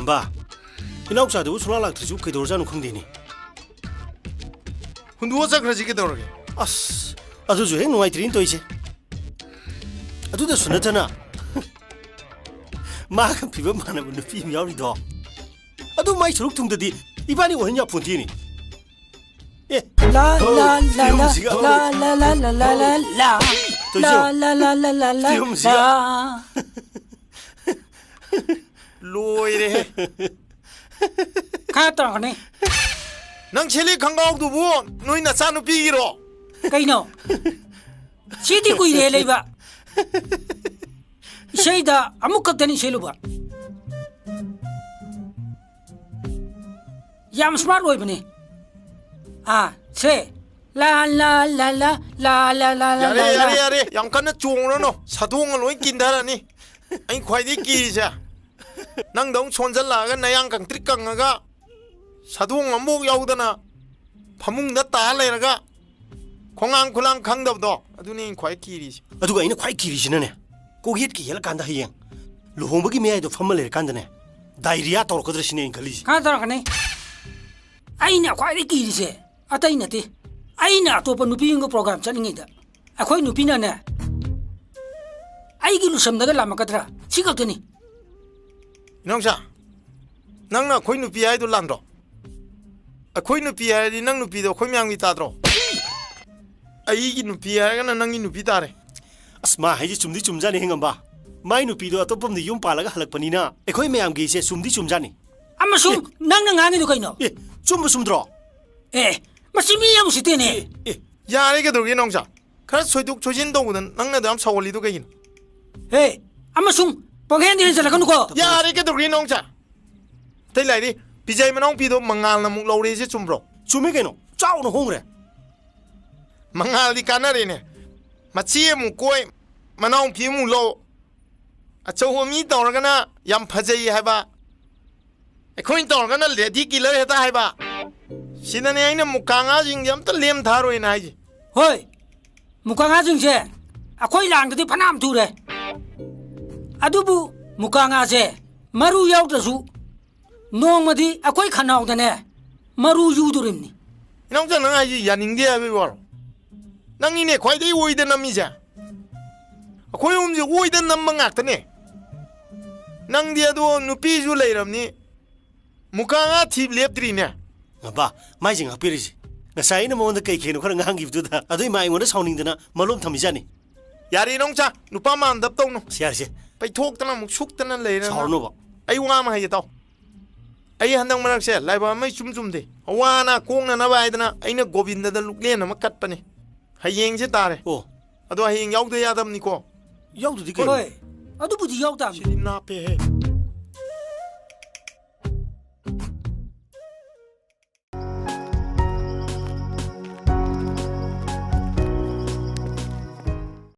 봐. 이나옥사도 술라락 드시고 그도르자는 콩디니. 훈두어자 그러지 게더러게. 아스. 아주주 행 누아이트린 또 이제. 아주도 순하잖아. 마가 비번 많으면 누피 미야리도. 아주 마이 저렇게 통더디 이반이 원냐 푼티니. 예. 라라라라라라라라라라 라라라라라라라 로이래. 가야 따라가네. 낭 첼리 강가옥도 뭐 너희나 싸누 비기로. 그이노 시디 구이래 레이바 이세이다 아무것도는 셀로바 얌 스마트 오이브니 세 라라라라라라라라 야래 양칸나 종으로노 사동을 로이 긴다라니. 아니 과이디 끼리자. 낭동 손잘라가 나양강 트릭강가 사동 안목 야우다나 파묵 났다 할래라가 공항 굴랑 강답도 아두니 과이 끼리지. 아두가 이네 과이 길이시네. 꼭 이렇게 연락한다 하영. 루홍버기 미야이도 펌멀레 간다네. 다이리아 떠올 거들으시네 걸리지. 가야 따라가네. 아이나 과이디 끼리세 아따이나티 아이나 또빠 누피인거 프로그램 짜닝이다. 아코이 누피나네 아이기 루섬다가 라마카드라 지갑더니 이놈사 낭나 코이 누피 아이도 란도 코이 누피 아이디 낭 누피도 코이 명이 따드로 아이기 누피 아이가 낭이 누피 따래. asma haji chumdi chumjani hengamba mai nu pido atopam ni yum palaga halakpanina ekhoi mayam gi se sumdi chumjani 아마송 낭낭 아니도 가이노 e chumbu sumdro 마시미 야무시테네 야래 게더게 농사 그래 소득 조진동은 낭나도 암 사월리도 가긴. 아마송 뻥핸디는 살아가누고 야래 게더게 농사 대라이디 비자이만 피도 망알나 목 로리지 좀브로 chumegeno chawno hongre 망알디 까나리네 마치에 묵고이 만ong 피무로 아초호미 떠러가나 얌 파제이 해봐 코인 떠러가나 레디 길러 해다 해봐 시나네 아이는 묵강아 징겸 또 렘 다로이나 하지. 호이 무강아증세 아코이 랑드디 파남 두래 아두부 무강아세 마루 야우다수 농마디 아코이 카나우다네 마루 유도림니 이놈자 너 아지 야닝게 하비워 낭이네 과이데 오이데 남이자 코이 움지 오이데 남망 악다네 낭디아도 누피주 레이람니 묵강아 팁 렙드리네 ba mai jing apirisi ngasai na mo na kai kheno khara ngang gi duda adoi mai ngona sauning dana malum thamijani 야리 농자 누파만 답동노 siarse pai thoktana muk suktana leina saurno ba ai wa ma haye taw ai handang marak se lai ba mai chum de wa na kong na ba idana aina govinda da lukle na makat pane hayeng se tare o ado hayeng yaw de yadam ni ko yaw du di kai 호이 아두부디 야우다 na pe